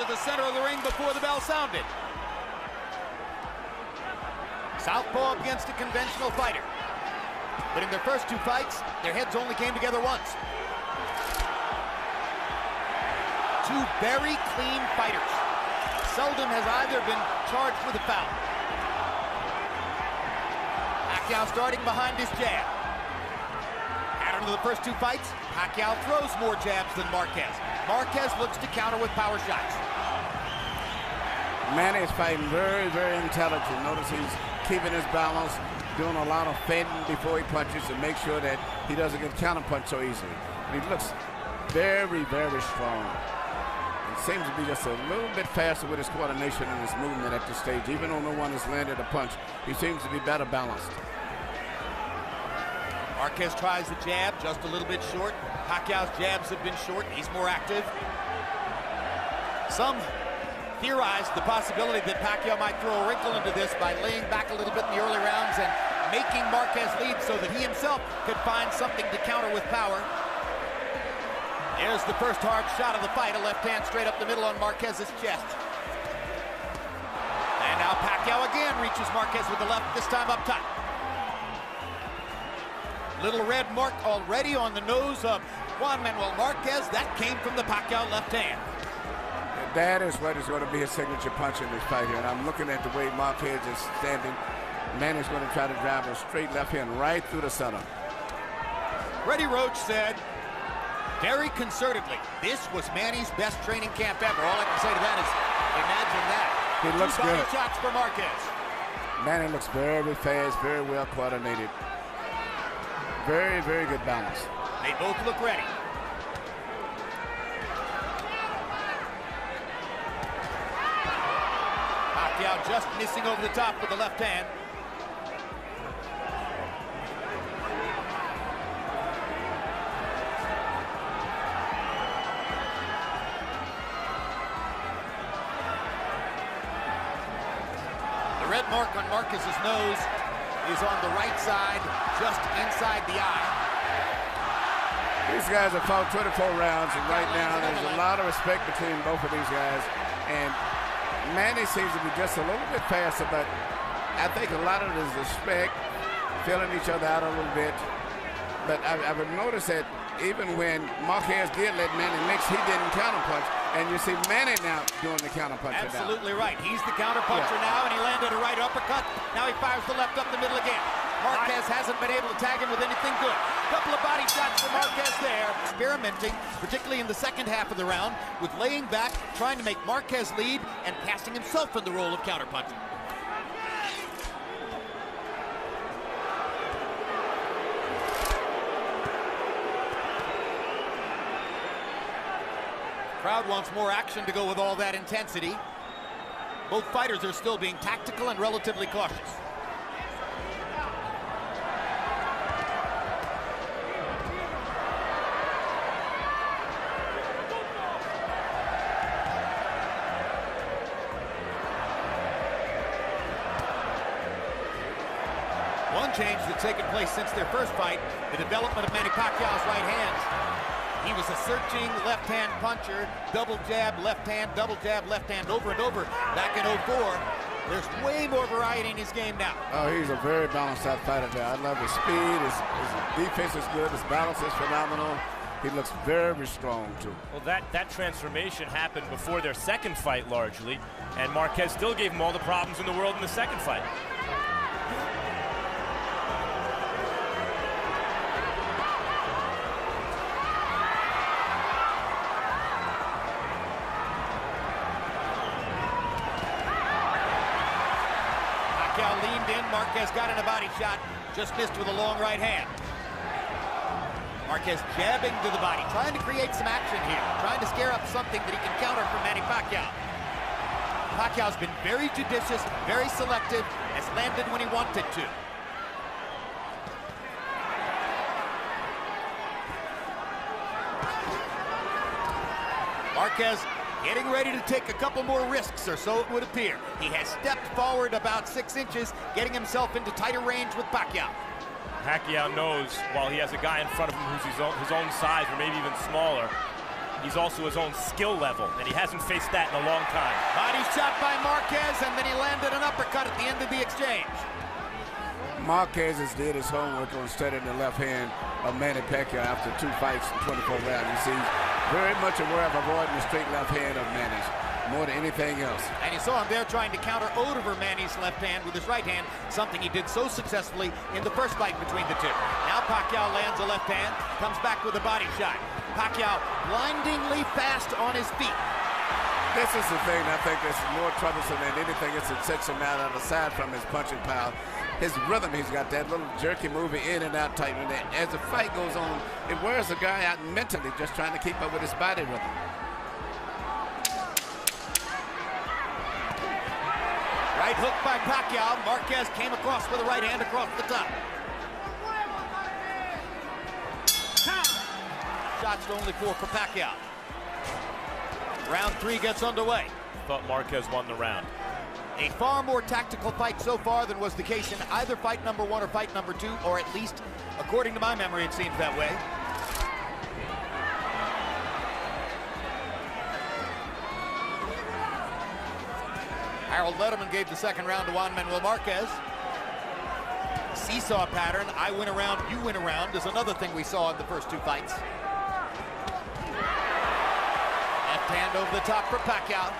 to the center of the ring before the bell sounded. Southpaw against a conventional fighter. But in their first two fights, their heads only came together once. Two very clean fighters. Seldom has either been charged with a foul. Paquiao starting behind his jab. Pattern of the first two fights, Paquiao throws more jabs than Marquez. Marquez looks to counter with power shots. Manny is fighting very, very intelligent. Notice he's keeping his balance, doing a lot of feinting before he punches to make sure that he doesn't get counterpunched so easily. And he looks very, very strong. He seems to be just a little bit faster with his coordination and his movement at this stage. Even on the one that's landed a punch, he seems to be better balanced. Marquez tries the jab, just a little bit short. Paquiao's jabs have been short. He's more active. Some theorized the possibility that Paquiao might throw a wrinkle into this by laying back a little bit in the early rounds and making Marquez lead so that he himself could find something to counter with power. There's the first hard shot of the fight, a left hand straight up the middle on Marquez's chest. And now Paquiao again reaches Marquez with the left, this time up top. Little red mark already on the nose of Juan Manuel Marquez. That came from the Paquiao left hand. That is what is going to be his signature punch in this fight here. And I'm looking at the way Marquez is standing. Manny's going to try to drive a straight left hand right through the center. Freddie Roach said very concertedly, this was Manny's best training camp ever. All I can say to that is, imagine that. He looks good. Two body shots for Marquez. Manny looks very fast, very well coordinated. Very, very good balance. They both look ready. Paquiao just missing over the top with the left hand. The red mark on Marquez's nose is on the right side, just inside the eye. These guys have fought 24 rounds, and right now there's a lot of respect between both of these guys. And Manny seems to be just a little bit faster, but I think a lot of it is respect, feeling each other out a little bit. But I would notice that even when Marquez did let Manny mix, he didn't counterpunch. And you see Manny now doing the counterpuncher. Absolutely right. He's the counterpuncher now, and he landed a right uppercut. Now he fires the left up the middle again. Marquez hasn't been able to tag him with anything good. Couple of body shots for Marquez there. Experimenting, particularly in the second half of the round, with laying back, trying to make Marquez lead, and passing himself in the role of counterpuncher. Crowd wants more action to go with all that intensity. Both fighters are still being tactical and relatively cautious. One change that's taken place since their first fight, the development of Manny Pacquiao's right hands. He was a searching left-hand puncher, double jab, left hand, double jab, left hand, over and over back in 04. There's way more variety in his game now. Oh, he's a very balanced out fighter there. I love his speed, his defense is good, his balance is phenomenal. He looks very strong, too. Well, that transformation happened before their second fight, largely, and Marquez still gave him all the problems in the world in the second fight. Paquiao leaned in, Marquez got in a body shot, just missed with a long right hand. Marquez jabbing to the body, trying to create some action here, trying to scare up something that he can counter from Manny Paquiao. Pacquiao's been very judicious, very selective, has landed when he wanted to. Marquez getting ready to take a couple more risks, or so it would appear. He has stepped forward about 6 inches, getting himself into tighter range with Paquiao. Paquiao knows while he has a guy in front of him who's his own size or maybe even smaller, he's also his own skill level, and he hasn't faced that in a long time. Body shot by Marquez, and then he landed an uppercut at the end of the exchange. Marquez has did his homework on studying the left hand of Manny Pacquiao after 2 fights in 24 rounds. You see, very much aware of avoiding the straight left hand of Manny's more than anything else. And you saw him there trying to counter over Manny's left hand with his right hand, something he did so successfully in the first fight between the two. Now Paquiao lands a left hand, comes back with a body shot. Paquiao blindingly fast on his feet. This is the thing I think is more troublesome than anything else that sets him out aside from his punching power. His rhythm, he's got that little jerky moving in and out tight. And as the fight goes on, it wears the guy out mentally just trying to keep up with his body rhythm. Right hook by Paquiao. Marquez came across with a right hand across the top. Shots to only 4 for Paquiao. Round 3 gets underway. Thought Marquez won the round. A far more tactical fight so far than was the case in either fight number 1 or fight number 2, or at least, according to my memory, it seems that way. Harold Letterman gave the second round to Juan Manuel Marquez. Seesaw pattern, I win a round, you win a round, is another thing we saw in the first 2 fights. Left hand over the top for Paquiao.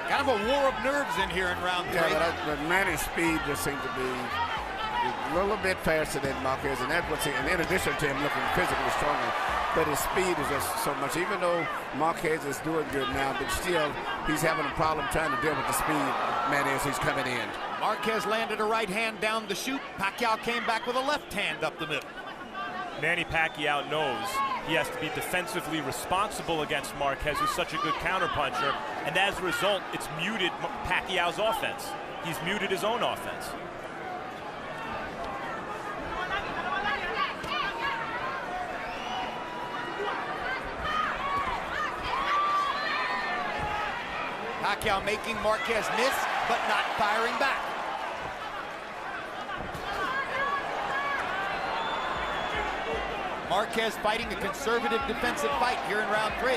Kind of a war of nerves in here in round 3. Yeah, but Manny's speed just seemed to be a little bit faster than Marquez, and that's what's in addition to him looking physically stronger. But his speed is just so much. Even though Marquez is doing good now, but still he's having a problem trying to deal with the speed Manny as he's coming in. Marquez landed a right hand down the chute. Pacquiao came back with a left hand up the middle. Manny Pacquiao knows he has to be defensively responsible against Marquez, who's such a good counterpuncher, and as a result, it's muted Pacquiao's offense. He's muted his own offense. Paquiao making Marquez miss, but not firing back. Marquez fighting a conservative defensive fight here in round 3.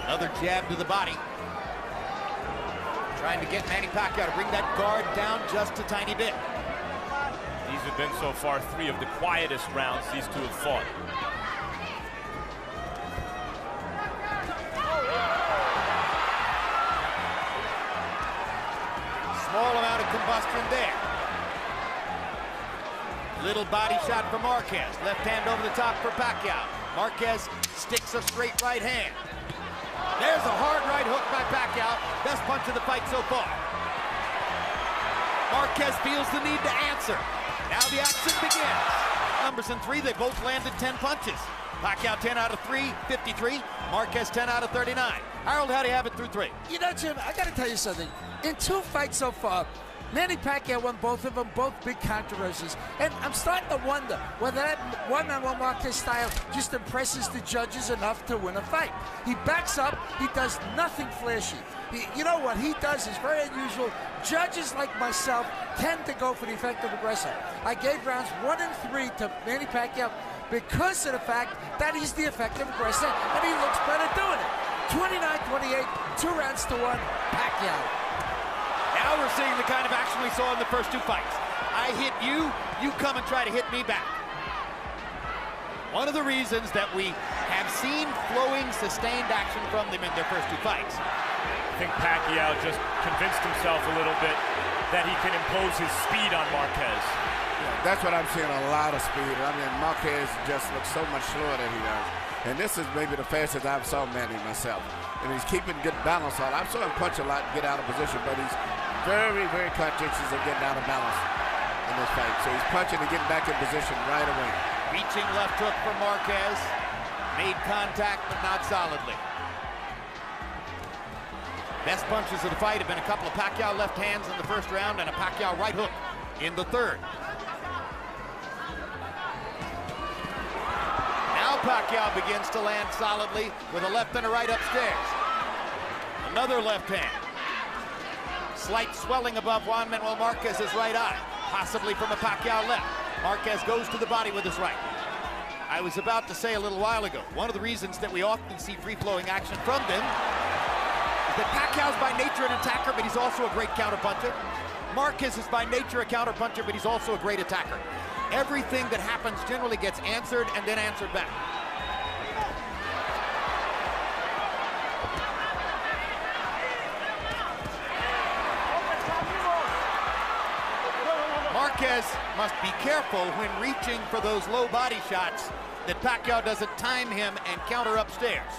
Another jab to the body. Trying to get Manny Pacquiao to bring that guard down just a tiny bit. These have been so far 3 of the quietest rounds these two have fought. Small amount of combustion there. Little body shot for Marquez. Left hand over the top for Paquiao. Marquez sticks a straight right hand. There's a hard right hook by Paquiao. Best punch of the fight so far. Marquez feels the need to answer. Now the action begins. Numbers in 3, they both landed 10 punches. Paquiao 10 out of 3, 53. Marquez 10 out of 39. Harold, how do you have it through 3? You know, Jim, I got to tell you something. In 2 fights so far, Manny Pacquiao won both of them, both big controversies. And I'm starting to wonder whether that Juan Manuel Marquez style just impresses the judges enough to win a fight. He backs up, he does nothing flashy. You know what he does is very unusual. Judges like myself tend to go for the effective aggressor. I gave rounds 1 and 3 to Manny Pacquiao because of the fact that he's the effective aggressor and he looks better doing it. 29-28, 2 rounds to 1, Paquiao. Now we're seeing the kind of action we saw in the first 2 fights. I hit you, you come and try to hit me back. One of the reasons that we have seen flowing, sustained action from them in their first 2 fights. I think Pacquiao just convinced himself a little bit that he can impose his speed on Marquez. That's what I'm seeing, a lot of speed. I mean, Marquez just looks so much slower than he does. And this is maybe the fastest I've saw Manny myself. And he's keeping good balance on. I've saw him punch a lot and get out of position, but he's very, very conscientious of getting out of balance in this fight. So he's punching and getting back in position right away. Reaching left hook for Marquez. Made contact, but not solidly. Best punches of the fight have been a couple of Paquiao left hands in the first round and a Paquiao right hook in the third. Now Paquiao begins to land solidly with a left and a right upstairs. Another left hand. Slight swelling above Juan Manuel Marquez's right eye, possibly from a Paquiao left. Marquez goes to the body with his right. I was about to say a little while ago, one of the reasons that we often see free-flowing action from them is that Paquiao's by nature an attacker, but he's also a great counterpuncher. Marquez is by nature a counterpuncher, but he's also a great attacker. Everything that happens generally gets answered and then answered back. Marquez must be careful when reaching for those low body shots that Paquiao doesn't time him and counter upstairs.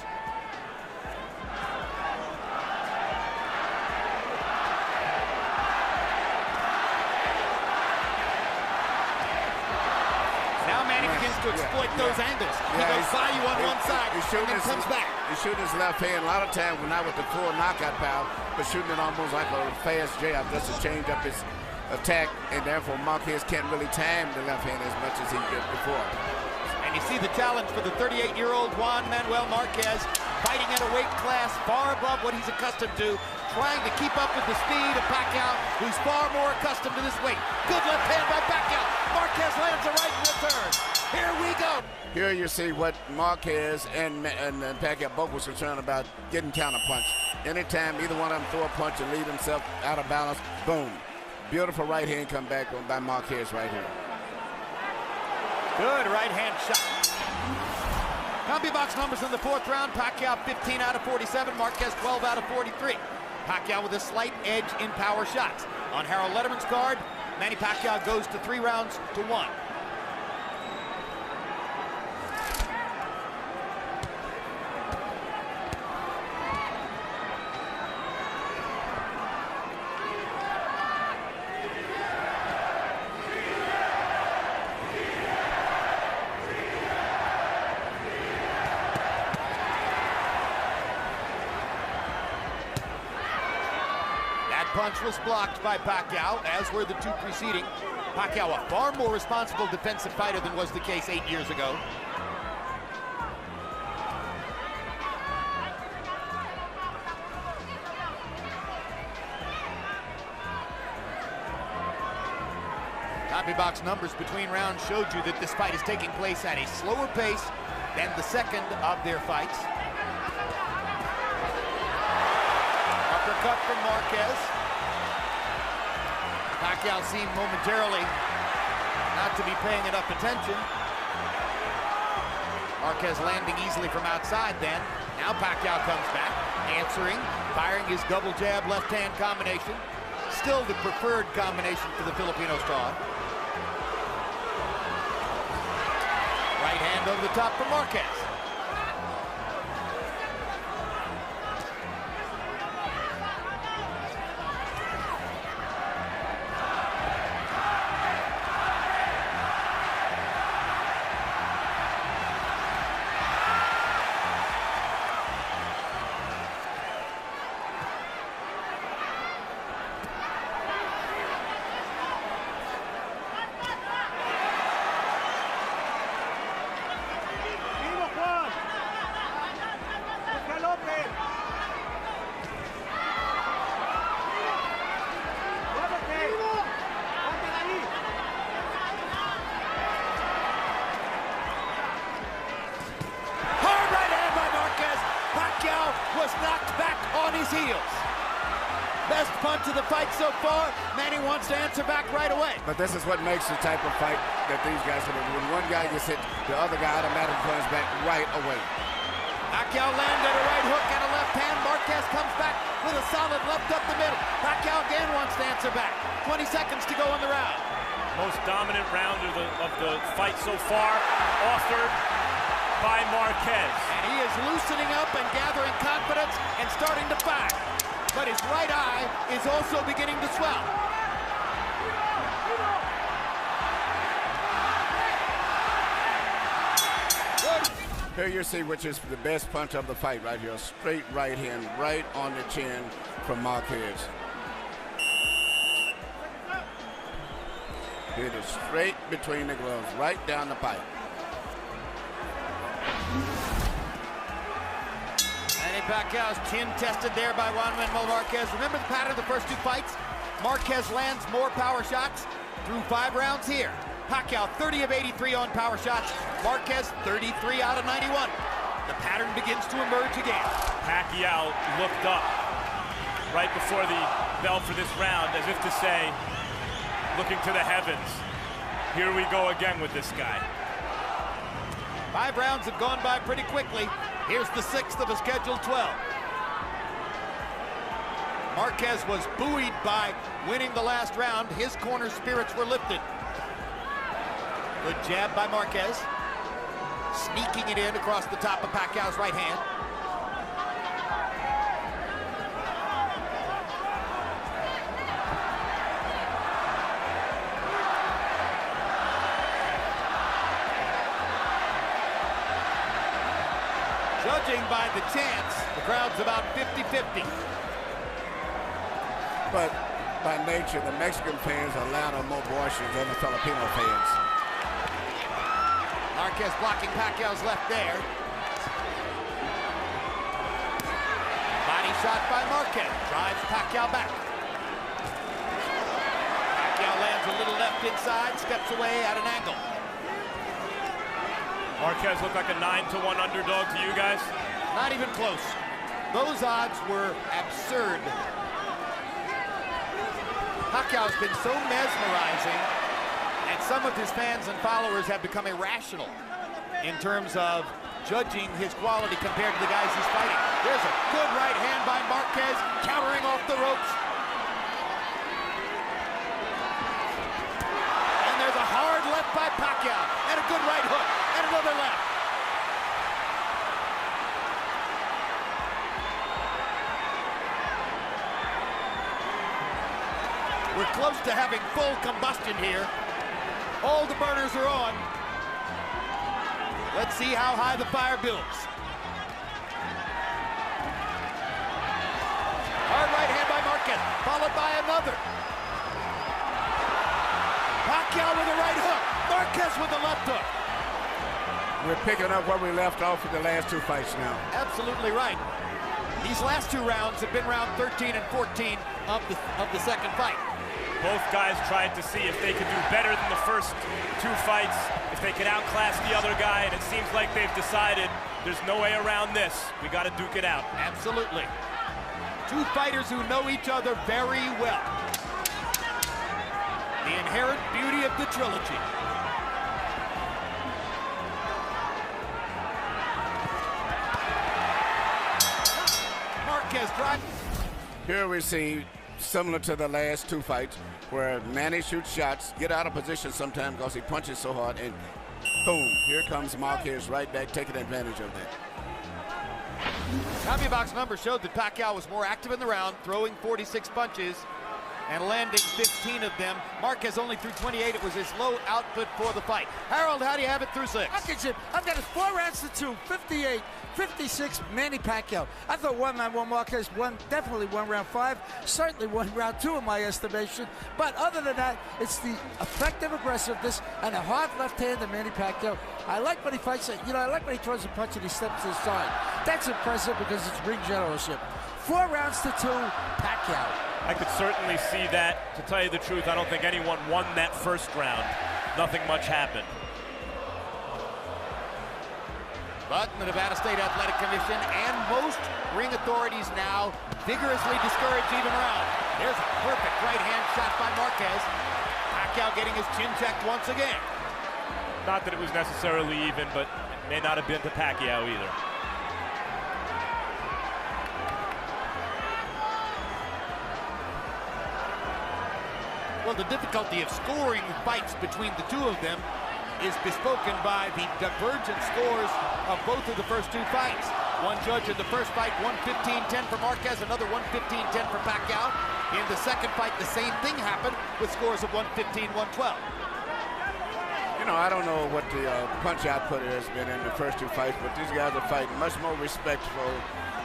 Now Manny begins to exploit those angles. He goes by you on one side and then comes back. He's shooting his left hand. A lot of times, not with the full knockout power, but shooting it almost like a fast jab just to change up his attack, and therefore Marquez can't really time the left hand as much as he did before. And you see the challenge for the 38-year-old Juan Manuel Marquez, fighting at a weight class far above what he's accustomed to, trying to keep up with the speed of Paquiao, who's far more accustomed to this weight. Good left hand by Paquiao. Marquez lands a right in return. Here we go. Here you see what Marquez and Paquiao both was concerned about, getting counterpunched. Anytime either one of them throw a punch and leave himself out of balance, boom. Beautiful right hand come back by Marquez right here. Good right hand shot. CompuBox numbers in the fourth round. Paquiao 15 out of 47. Marquez 12 out of 43. Paquiao with a slight edge in power shots. On Harold Letterman's card, Manny Paquiao goes to 3 rounds to 1. Punch was blocked by Paquiao, as were the 2 preceding. Paquiao, a far more responsible defensive fighter than was the case 8 years ago. CompuBox numbers between rounds showed you that this fight is taking place at a slower pace than the second of their fights. Uppercut from Marquez. Paquiao seemed momentarily not to be paying enough attention. Marquez landing easily from outside then. Now Paquiao comes back, answering, firing his double jab left hand combination. Still the preferred combination for the Filipino star. Right hand over the top for Marquez. Was knocked back on his heels. Best punch of the fight so far. Manny wants to answer back right away. But this is what makes the type of fight that these guys are doing. When one guy gets hit, the other guy automatically comes back right away. Paquiao landed a right hook and a left hand. Marquez comes back with a solid left up the middle. Paquiao again wants to answer back. 20 seconds to go in the round. Most dominant round of the fight so far, authored by Marquez. And he is loosening up and gathering confidence and starting to fire. But his right eye is also beginning to swell. Here you see which is the best punch of the fight right here. Straight right hand, right on the chin from Marquez. Hit it straight between the gloves, right down the pipe. Manny Pacquiao's chin tested there by Juan Manuel Marquez. Remember the pattern of the first two fights? Marquez lands more power shots through 5 rounds here. Paquiao 30 of 83 on power shots. Marquez 33 out of 91. The pattern begins to emerge again. Paquiao looked up right before the bell for this round as if to say, looking to the heavens, here we go again with this guy. 5 rounds have gone by pretty quickly. Here's the 6th of a scheduled 12. Marquez was buoyed by winning the last round. His corner spirits were lifted. Good jab by Marquez. Sneaking it in across the top of Pacquiao's right hand. Judging by the chants, the crowd's about 50-50. But by nature, the Mexican fans are louder, more boisterous than the Filipino fans. Marquez blocking Pacquiao's left there. Body shot by Marquez. Drives Pacquiao back. Pacquiao lands a little left inside, steps away at an angle. Marquez looked like a 9-1 underdog to you guys. Not even close. Those odds were absurd. Pacquiao's been so mesmerizing, and some of his fans and followers have become irrational in terms of judging his quality compared to the guys he's fighting. There's a good right hand by Marquez, countering off the ropes. And there's a hard left by Paquiao, and a good right hook, and another left. We're close to having full combustion here. All the burners are on. Let's see how high the fire builds. Hard right hand by Marquez, followed by another. Paquiao with a right hook. Marquez with a left hook. We're picking up where we left off with the last 2 fights now. Absolutely right. These last 2 rounds have been round 13 and 14 of the second fight. Both guys tried to see if they could do better than the first 2 fights, if they could outclass the other guy, and it seems like they've decided there's no way around this. We got to duke it out. Absolutely. 2 fighters who know each other very well. The inherent beauty of the trilogy. Marquez drives. Here we see, similar to the last 2 fights, where Manny shoots shots, get out of position sometimes because he punches so hard, and boom, here comes Marquez right back, taking advantage of that. CompuBox numbers showed that Paquiao was more active in the round, throwing 46 punches and landing 15 of them. Marquez only threw 28. It was his low output for the fight. Harold, how do you have it through 6? I've got it 4 rounds to 2, 58, 56, Manny Pacquiao. I thought Juan Marquez definitely won round 5, certainly won round 2 in my estimation. But other than that, it's the effective aggressiveness and a hard left hand of Manny Pacquiao. I like when he fights, I like when he throws a punch and he steps to the side. That's impressive because it's ring generalship. 4 rounds to 2, Paquiao. I could certainly see that. To tell you the truth, I don't think anyone won that first round. Nothing much happened. But the Nevada State Athletic Commission and most ring authorities now vigorously discourage even round. There's a perfect right hand shot by Marquez. Paquiao getting his chin checked once again. Not that it was necessarily even, but it may not have been to Paquiao either. Well, the difficulty of scoring fights between the two of them is bespoken by the divergent scores of both of the first two fights. One judge in the first fight, 115-10 for Marquez, another 115-10 for Paquiao. In the second fight, the same thing happened with scores of 115-112. You know, I don't know what the punch output has been in the first two fights, but these guys are fighting much more respectful,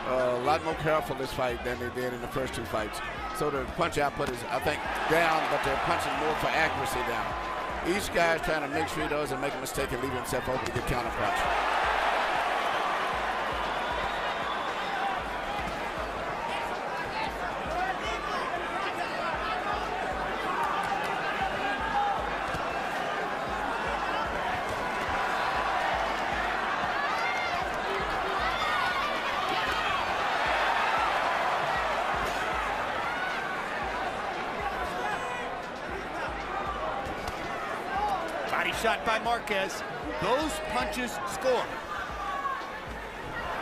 a lot more careful this fight than they did in the first two fights. So the punch output is, I think, down, but they're punching more for accuracy down. Each guy's trying to make sure he doesn't make a mistake and leave himself open to get counter punch. Body shot by Marquez. Those punches score.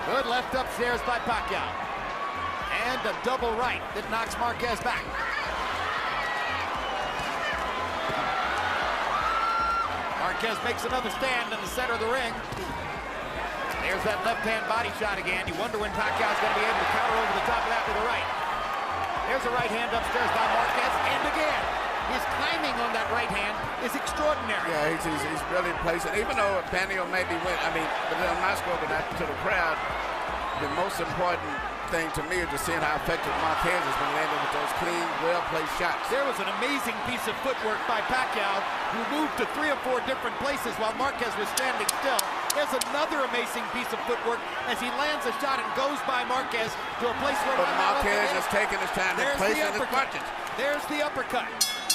Good left upstairs by Paquiao. And a double right that knocks Marquez back. Marquez makes another stand in the center of the ring. There's that left-hand body shot again. You wonder when Paquiao's going to be able to counter over the top of that with a right. There's a right hand upstairs by Marquez, and again. His timing on that right hand is extraordinary. Yeah, he's really placing. Even though Paquiao made me win, I mean, but on my score, but to the crowd, the most important thing to me is just seeing how effective Marquez has been landing with those clean, well-placed shots. There was an amazing piece of footwork by Paquiao, who moved to 3 or 4 different places while Marquez was standing still. There's another amazing piece of footwork as he lands a shot and goes by Marquez to a place where Marquez is taking his time and placing his punches. There's the uppercut.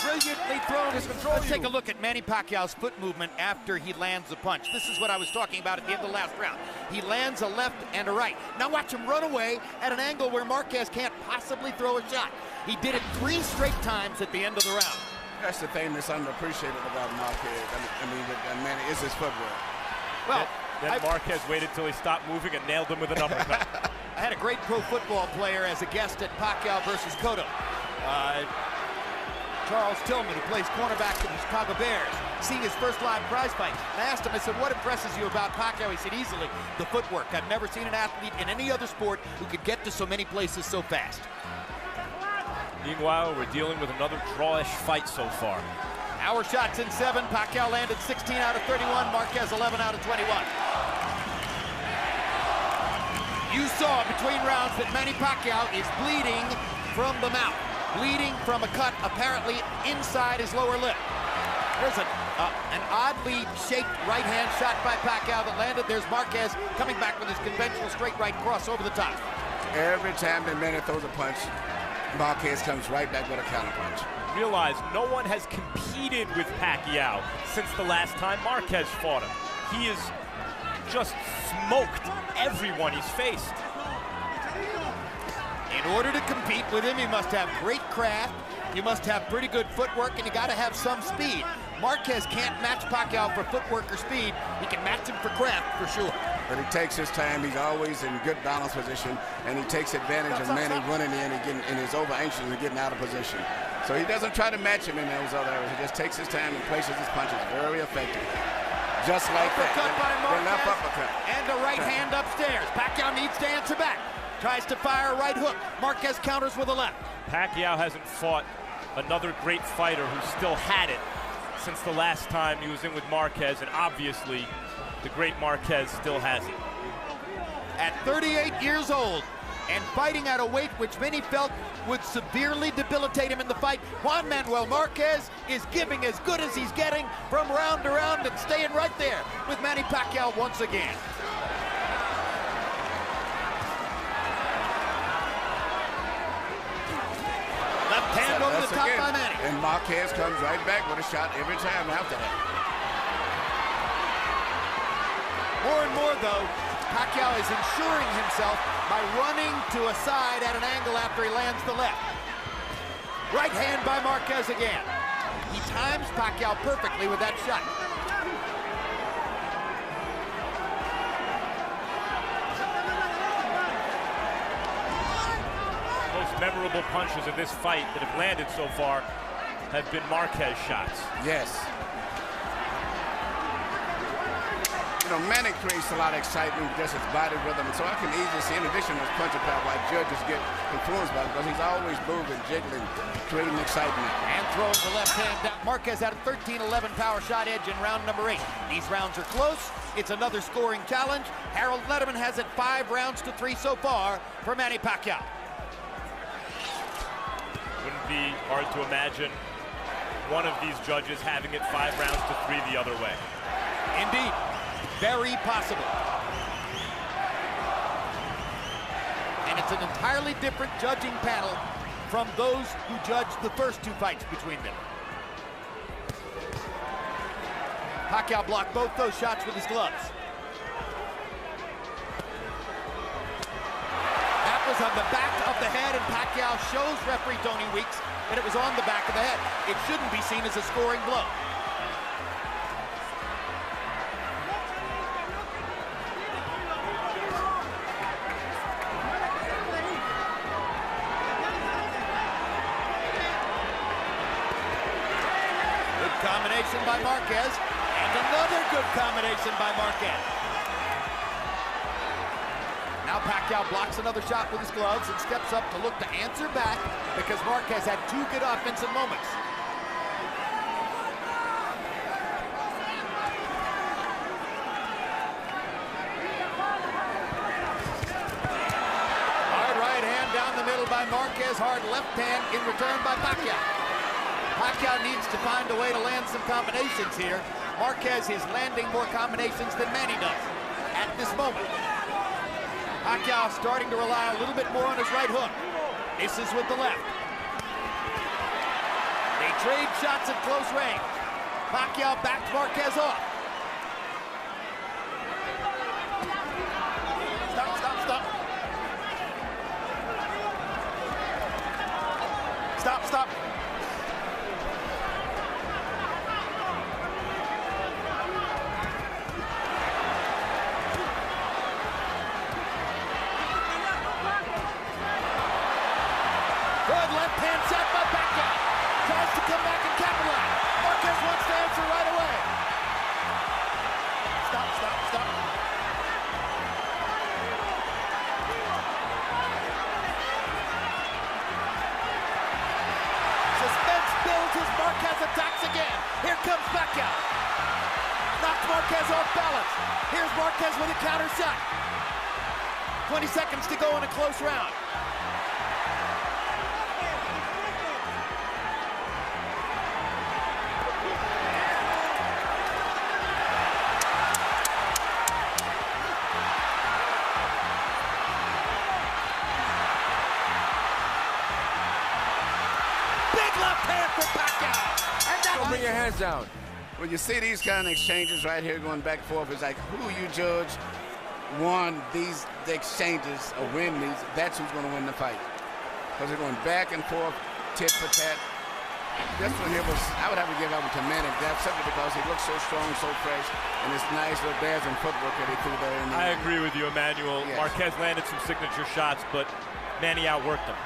Brilliantly thrown. Let's take a look at Manny Pacquiao's foot movement after he lands a punch. This is what I was talking about at the end of the last round. He lands a left and a right. Now watch him run away at an angle where Marquez can't possibly throw a shot. He did it 3 straight times at the end of the round. That's the thing that's underappreciated about Marquez. I mean, Manny, is his footwork. Well, then Marquez waited till he stopped moving and nailed him with an uppercut. I had a great pro football player as a guest at Paquiao versus Cotto. Charles Tillman, who plays cornerback for the Chicago Bears, seeing his first live prize fight. And I asked him, I said, what impresses you about Paquiao? He said, easily, the footwork. I've never seen an athlete in any other sport who could get to so many places so fast. Meanwhile, we're dealing with another drawish fight so far. Our shots in 7. Paquiao landed 16 out of 31. Marquez 11 out of 21. You saw between rounds that Manny Paquiao is bleeding from the mouth. Bleeding from a cut apparently inside his lower lip. There's an oddly shaped right-hand shot by Paquiao that landed. There's Marquez coming back with his conventional straight right cross over the top. Every time that Manny throws a punch, Marquez comes right back with a counter punch. Realize no one has competed with Paquiao since the last time Marquez fought him. He has just smoked everyone he's faced. In order to compete with him, you must have great craft, you must have pretty good footwork, and you got to have some speed. Marquez can't match Paquiao for footwork or speed. He can match him for craft, for sure. But he takes his time. He's always in good balance position, and he takes advantage of Manny running in and is over anxious and getting out of position. So he doesn't try to match him in those other areas. He just takes his time and places his punches very effective. Just like uppercut that. By Marquez, the left uppercut. And a right hand upstairs. Paquiao needs to answer back. Tries to fire a right hook. Marquez counters with a left. Pacquiao hasn't fought another great fighter who still had it since the last time he was in with Marquez, and obviously the great Marquez still has it. At 38 years old and fighting at a weight which many felt would severely debilitate him in the fight, Juan Manuel Marquez is giving as good as he's getting from round to round and staying right there with Manny Pacquiao once again. Left hand over the top by Manny. And Marquez comes right back with a shot every time after that. More and more, though, Paquiao is ensuring himself by running to a side at an angle after he lands the left. Right hand by Marquez again. He times Paquiao perfectly with that shot. Most memorable punches in this fight that have landed so far have been Marquez shots. Yes. You know, Manny creates a lot of excitement with just his body rhythm, and so I can easily see, in addition to his punching power, why judges get influenced by it, because he's always moving, jiggling, creating excitement. And throwing the left hand down. Marquez had a 13-11 power shot edge in round number 8. These rounds are close. It's another scoring challenge. Harold Letterman has it 5 rounds to 3 so far for Manny Paquiao. Wouldn't be hard to imagine one of these judges having it 5 rounds to 3 the other way. Indeed. Very possible. And it's an entirely different judging panel from those who judged the first 2 fights between them. Paquiao blocked both those shots with his gloves. That was on the back of the head, and Paquiao shows referee Tony Weeks that it was on the back of the head. It shouldn't be seen as a scoring blow. Combination by Marquez, and another good combination by Marquez. Now Paquiao blocks another shot with his gloves and steps up to look to answer back because Marquez had 2 good offensive moments. Hard right hand down the middle by Marquez, hard left hand in return by Paquiao. Paquiao needs to find a way to land some combinations here. Marquez is landing more combinations than Manny does at this moment. Paquiao starting to rely a little bit more on his right hook. Misses with the left. They trade shots at close range. Paquiao backs Marquez off. Stop, stop, stop. Stop, stop. Good left hand shot by Paquiao. Tries to come back and capitalize. Marquez wants to answer right away. Stop, stop, stop. Suspense builds as Marquez attacks again. Here comes Paquiao. Knocks Marquez off balance. Here's Marquez with a counter shot. 20 seconds to go in a close round. Don't bring your hands down. When you see these kind of exchanges right here going back and forth, it's like who you judge won these exchanges or win these, that's who's going to win the fight. Because they're going back and forth, tit for tat. This one here was, I would have to give up to Manny. That's simply because he looks so strong, so fresh, and this nice little dazzling footwork that he threw there. I agree with you, Emmanuel. Yes. Marquez landed some signature shots, but Manny outworked him.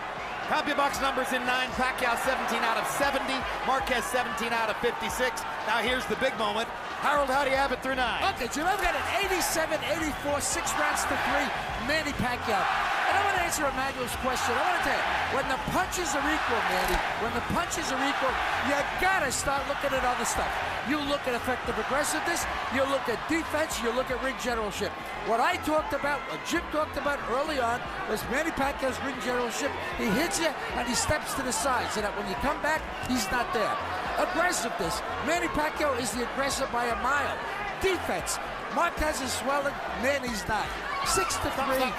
CompuBox numbers in 9. Paquiao 17 out of 70. Marquez 17 out of 56. Now here's the big moment. Harold, how do you have it through 9? Okay, Jim, I've got an 87-84, 6 rounds to 3, Manny Paquiao. And I want to answer Emmanuel's question. I want to tell you, when the punches are equal, Manny, when the punches are equal, you got to start looking at other stuff. You look at effective aggressiveness, you look at defense, you look at ring generalship. What I talked about, what Jim talked about early on, was Manny Pacquiao's ring generalship. He hits you and he steps to the side so that when you come back, he's not there. Aggressiveness, Manny Paquiao is the aggressor by a mile. Defense, Marquez is swelling, Manny's not. 6-3,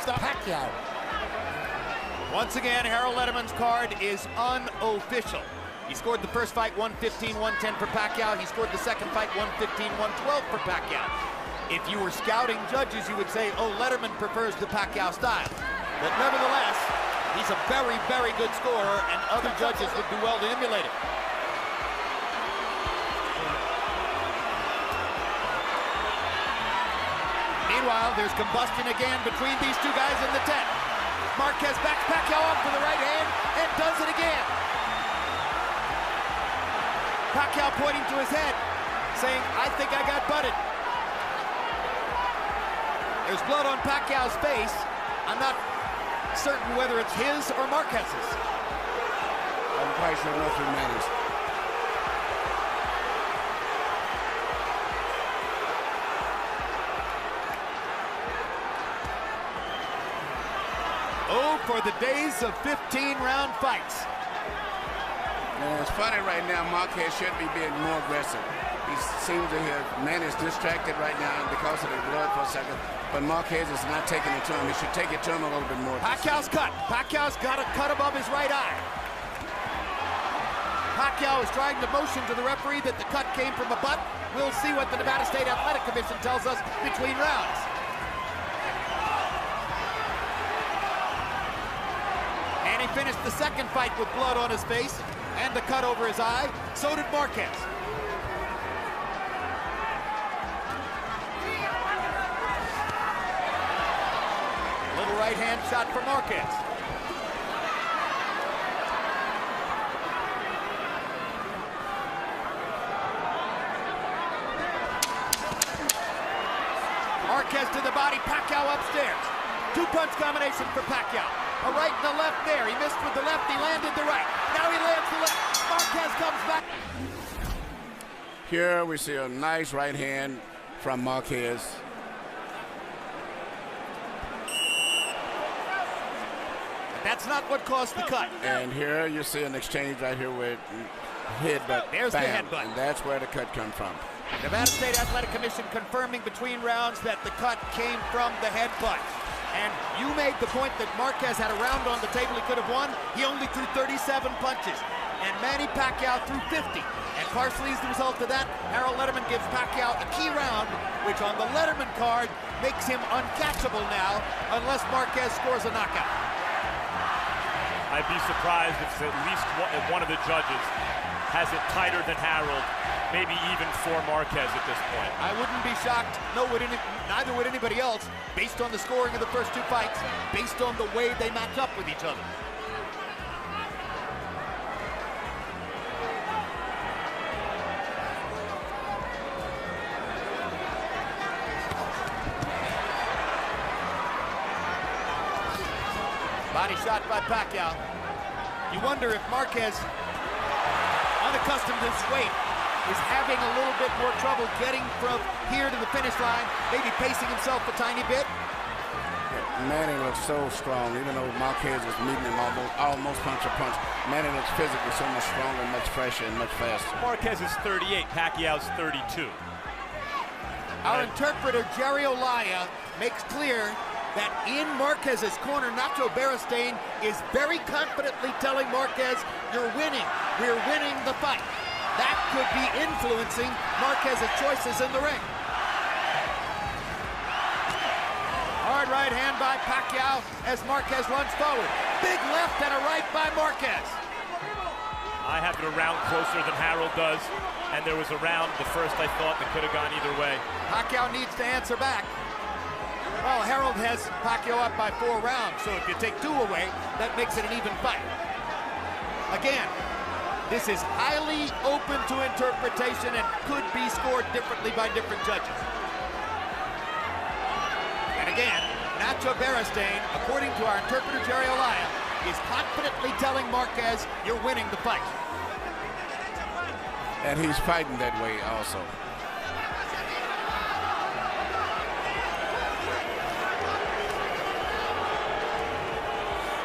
Paquiao. Once again, Harold Letterman's card is unofficial. He scored the first fight 115-110 for Paquiao. He scored the second fight 115-112 for Paquiao. If you were scouting judges, you would say, oh, Letterman prefers the Paquiao style. But nevertheless, he's a very, very good scorer, and other judges would do well to emulate it. Meanwhile, there's combustion again between these two guys in the tent. Marquez backs Paquiao up for the right hand and does it again. Paquiao pointing to his head, saying, I think I got butted. There's blood on Paquiao's face. I'm not certain whether it's his or Marquez's. I'm quite sure nothing matters. Oh, for the days of 15-round fights. And it's funny right now, Marquez should be being more aggressive. He seems to have, Manny's distracted right now because of the blood for a second, but Marquez is not taking it to him. He should take it to him a little bit more. Paquiao's cut. Paquiao's got a cut above his right eye. Paquiao is trying to motion to the referee that the cut came from a butt. We'll see what the Nevada State Athletic Commission tells us between rounds. And he finished the second fight with blood on his face and a cut over his eye. So did Marquez. Little right hand shot for Marquez. Marquez to the body, Paquiao upstairs. Two-punch combination for Paquiao. A right and a left there. He missed with the left, he landed the right. Now he lands the left. Marquez comes back. Here we see a nice right hand from Marquez. That's not what caused the cut. And here you see an exchange right here with headbutt. There's bam, the headbutt. And that's where the cut comes from. Nevada State Athletic Commission confirming between rounds that the cut came from the headbutt. And you made the point that Marquez had a round on the table he could have won. He only threw 37 punches. And Manny Paquiao threw 50. And partially as the result of that, Harold Letterman gives Paquiao a key round, which on the Letterman card makes him uncatchable now, unless Marquez scores a knockout. I'd be surprised if at least one of the judges has it tighter than Harold, maybe even for Marquez at this point. I wouldn't be shocked, neither would anybody else, based on the scoring of the first two fights, based on the way they match up with each other. Body shot by Paquiao. You wonder if Marquez, unaccustomed to his weight, is having a little bit more trouble getting from here to the finish line, maybe pacing himself a tiny bit. Manny looks so strong, even though Marquez is meeting him almost punch for punch. Manny looks physically so much stronger, much fresher, and much faster. Marquez is 38, Pacquiao's 32. Our interpreter, Jerry Olaya, makes clear that in Marquez's corner, Nacho Beristain is very confidently telling Marquez, you're winning, we're winning the fight. That could be influencing Marquez's choices in the ring. Hard right hand by Paquiao as Marquez lunged forward. Big left and a right by Marquez. I have it a round closer than Harold does, and there was a round, the first I thought, that could have gone either way. Paquiao needs to answer back. Well, Harold has Paquiao up by 4 rounds, so if you take 2 away, that makes it an even fight. Again, this is highly open to interpretation and could be scored differently by different judges. And again, Nacho Beristain, according to our interpreter Jerry Olaya, is confidently telling Marquez, you're winning the fight. And he's fighting that way also.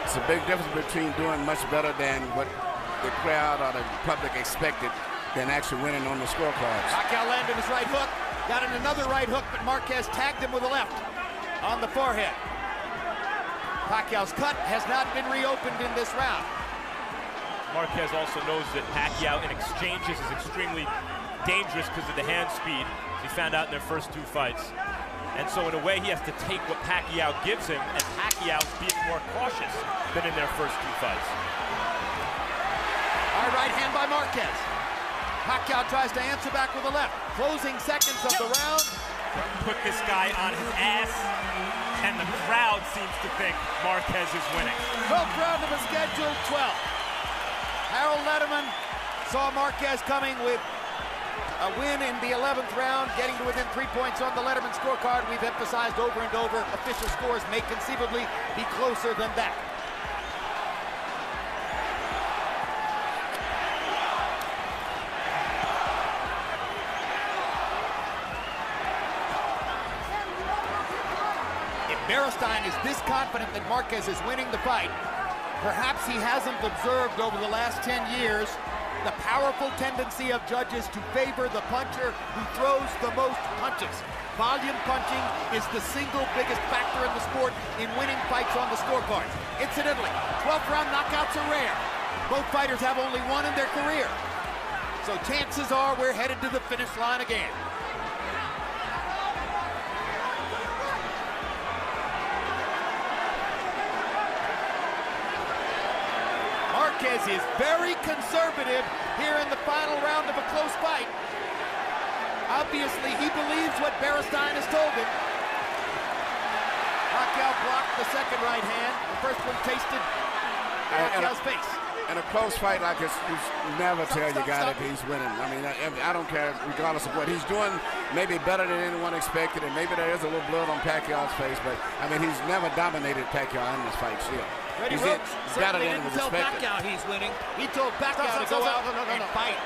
It's a big difference between doing much better than what the crowd or the public expected than actually winning on the scorecards. Paquiao landed his right hook, got in another right hook, but Marquez tagged him with a left on the forehead. Pacquiao's cut has not been reopened in this round. Marquez also knows that Paquiao in exchanges is extremely dangerous because of the hand speed. He found out in their first 2 fights. And so in a way, he has to take what Paquiao gives him, and Pacquiao's being more cautious than in their first 2 fights. Hard right hand by Marquez. Paquiao tries to answer back with a left. Closing seconds of the round. Put this guy on his ass, and the crowd seems to think Marquez is winning. 12th round of a scheduled 12. Harold Letterman Saw Marquez coming with a win in the 11th round, getting to within 3 points on the Letterman scorecard. We've emphasized over and over, official scores may conceivably be closer than that. If Beristain is this confident that Marquez is winning the fight, perhaps he hasn't observed over the last 10 years the powerful tendency of judges to favor the puncher who throws the most punches. Volume punching is the single biggest factor in the sport in winning fights on the scorecards. Incidentally, 12th round knockouts are rare. Both fighters have only one in their career. So chances are we're headed to the finish line again. Marquez is very conservative here in the final round of a close fight. Obviously, he believes what Beristain has told him. Paquiao blocked the second right hand. The first one tasted Paquiao's face. In a close fight like this, you never tell your guy that he's winning. I mean, I don't care, regardless of what he's doing, maybe better than anyone expected, and maybe there is a little blood on Pacquiao's face, but I mean, he's never dominated Paquiao in this fight still. He's got it in tell Paquiao he's winning. He told Paquiao to go out and fight.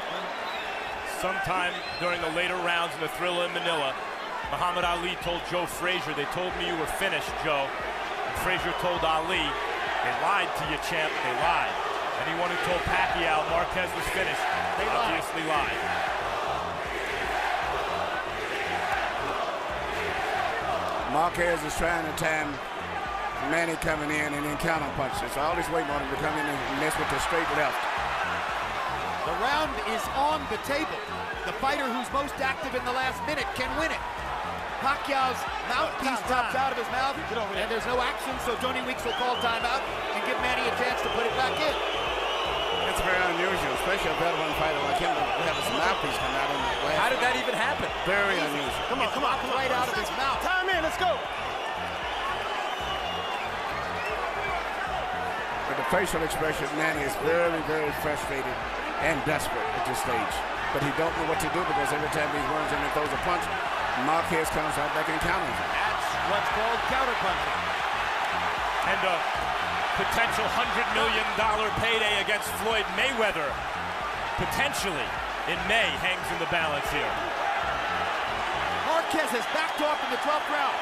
Sometime during the later rounds in the Thrilla in Manila, Muhammad Ali told Joe Frazier, "They told me you were finished, Joe." And Frazier told Ali, "They lied to you, champ, they lied." Anyone who told Paquiao Marquez was finished, they obviously lied. Marquez is trying to time Manny coming in and then counter punches. So all he's waiting on him to come in and mess with the straight left. The round is on the table. The fighter who's most active in the last minute can win it. Pacquiao's mouthpiece drops out of his mouth, and there's no action, so Tony Weeks will call timeout and give Manny a chance to put it back in. It's very unusual, especially a veteran fighter like him to have his mouthpiece come out in the last. How did that even happen? Very unusual. Come on, right out of his mouth. Time in, let's go. But the facial expression of Manny is very, very frustrated and desperate at this stage. But he don't know what to do because every time he runs in and throws a punch, Marquez comes right back and counters him. That's what's called counterpunching. And a potential $100 million payday against Floyd Mayweather, potentially in May, hangs in the balance here. Marquez has backed off in the 12th round.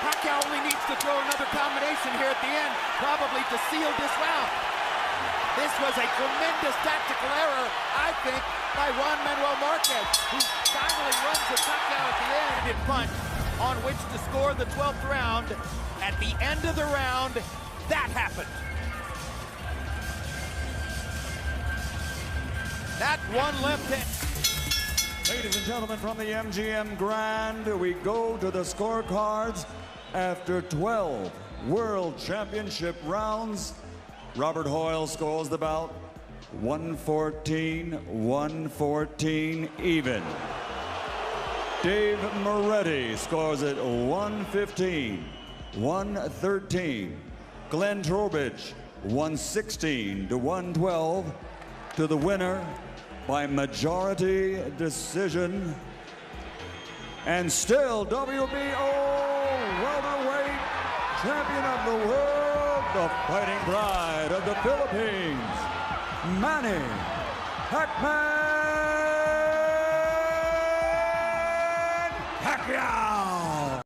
Paquiao only needs to throw another combination here at the end, probably to seal this round. This was a tremendous tactical error, I think, by Juan Manuel Marquez, who finally runs at Paquiao at the end. Punch on which to score the 12th round. At the end of the round, that happened. That one left hand. Ladies and gentlemen, from the MGM Grand, we go to the scorecards after 12 World Championship rounds. Robert Hoyle scores the bout 114 even. Dave Moretti scores it 113. Glenn Trowbridge 116-112 to the winner by majority decision. And still WBO welterweight champion of the world, the fighting pride of the Philippines, Manny Pacquiao.